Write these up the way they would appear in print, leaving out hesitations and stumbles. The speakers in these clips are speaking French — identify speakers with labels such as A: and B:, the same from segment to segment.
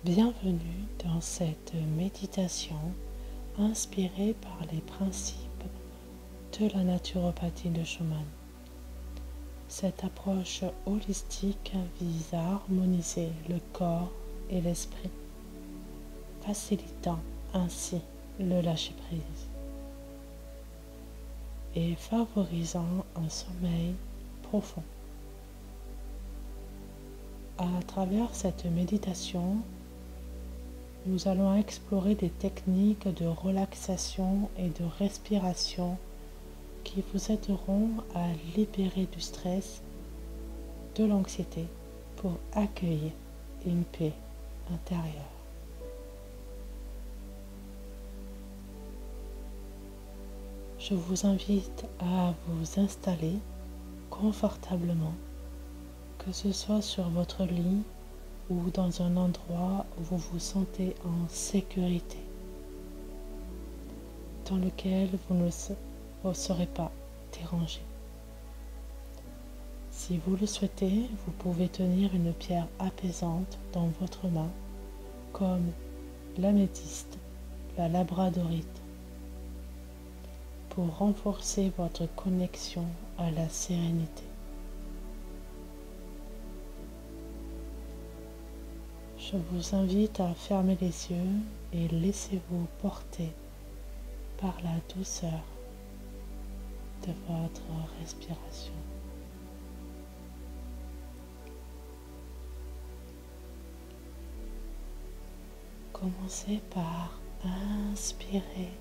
A: Bienvenue dans cette méditation inspirée par les principes de la naturopathie de Schumann. Cette approche holistique vise à harmoniser le corps et l'esprit, facilitant ainsi le lâcher-prise et favorisant un sommeil profond. À travers cette méditation, nous allons explorer des techniques de relaxation et de respiration qui vous aideront à libérer du stress, de l'anxiété pour accueillir une paix intérieure. Je vous invite à vous installer confortablement, que ce soit sur votre lit ou dans un endroit où vous vous sentez en sécurité, dans lequel vous ne serez pas dérangé. Si vous le souhaitez, vous pouvez tenir une pierre apaisante dans votre main, comme l'améthyste, la labradorite, pour renforcer votre connexion à la sérénité. Je vous invite à fermer les yeux et laissez-vous porter par la douceur de votre respiration. Commencez par inspirer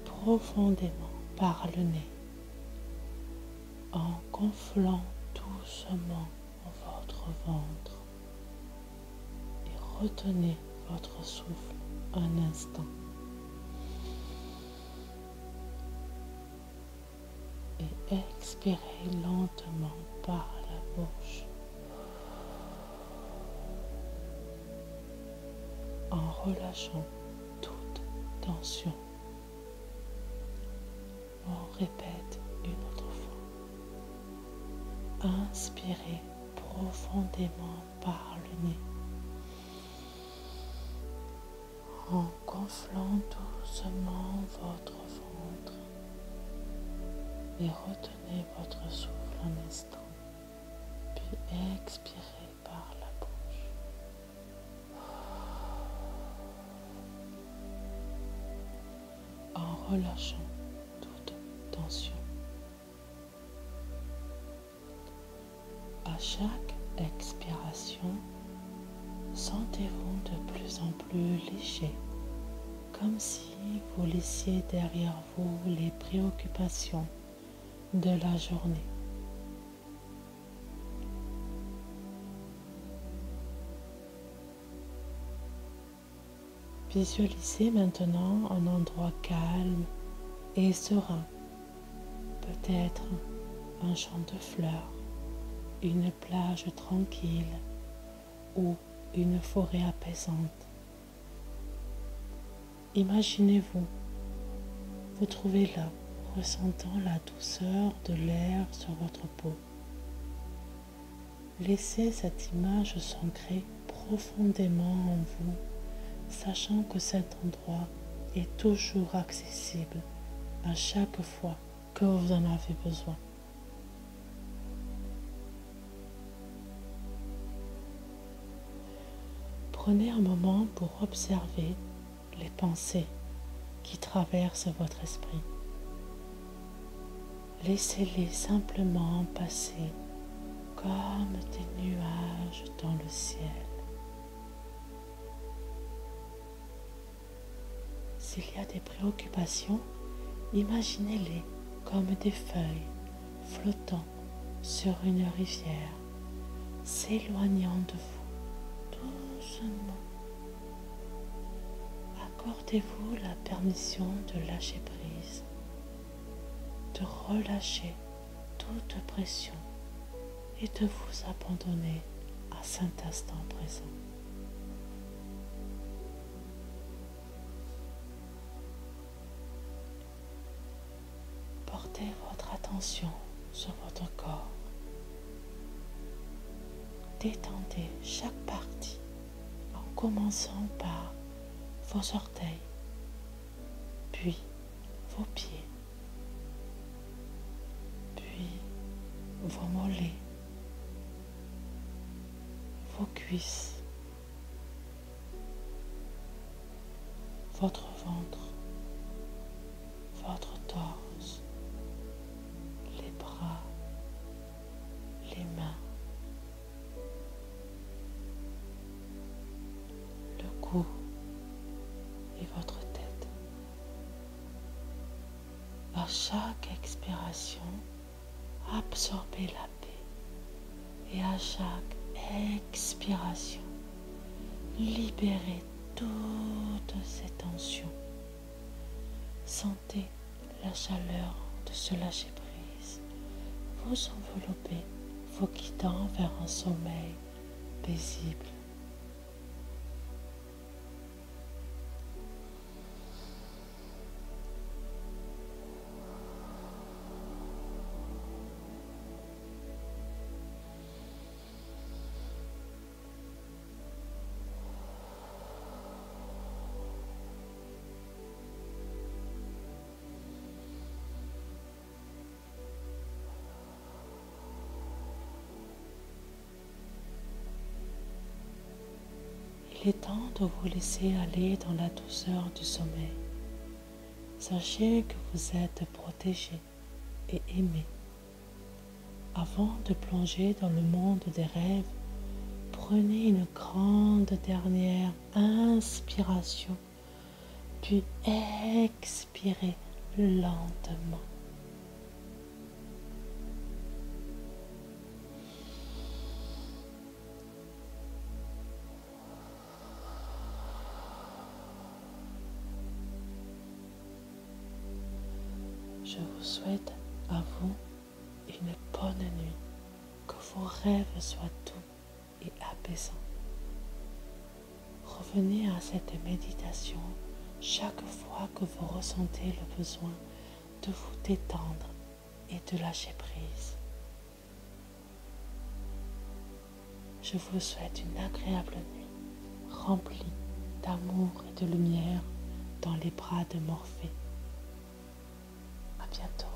A: profondément par le nez en gonflant doucement votre ventre. Retenez votre souffle un instant et expirez lentement par la bouche en relâchant toute tension. On répète une autre fois. Inspirez profondément par le nez, en gonflant doucement votre ventre et retenez votre souffle un instant, puis expirez par la bouche. En relâchant toute tension. À chaque expiration, sentez-vous de plus en plus léger, comme si vous laissiez derrière vous les préoccupations de la journée. Visualisez maintenant un endroit calme et serein, peut-être un champ de fleurs, une plage tranquille ou une forêt apaisante. Imaginez-vous vous trouvez là, ressentant la douceur de l'air sur votre peau. Laissez cette image s'ancrer profondément en vous, sachant que cet endroit est toujours accessible à chaque fois que vous en avez besoin. Prenez un moment pour observer les pensées qui traversent votre esprit. Laissez-les simplement passer comme des nuages dans le ciel. S'il y a des préoccupations, imaginez-les comme des feuilles flottant sur une rivière, s'éloignant de vous doucement. Accordez-vous la permission de lâcher prise, de relâcher toute pression et de vous abandonner à cet instant présent. Portez votre attention sur votre corps. Détendez chaque partie en commençant par vos orteils, puis vos pieds, puis vos mollets, vos cuisses, votre ventre, votre torse, les bras, les mains, le cou et votre tête. À chaque expiration, absorbez la paix et à chaque expiration, libérez toutes ces tensions. Sentez la chaleur de ce lâcher-prise vous envelopper, vous guidant vers un sommeil paisible. Il est temps de vous laisser aller dans la douceur du sommeil. Sachez que vous êtes protégé et aimé. Avant de plonger dans le monde des rêves, prenez une grande dernière inspiration, puis expirez lentement. Je vous souhaite à vous une bonne nuit, que vos rêves soient doux et apaisants. Revenez à cette méditation chaque fois que vous ressentez le besoin de vous détendre et de lâcher prise. Je vous souhaite une agréable nuit, remplie d'amour et de lumière dans les bras de Morphée. À bientôt.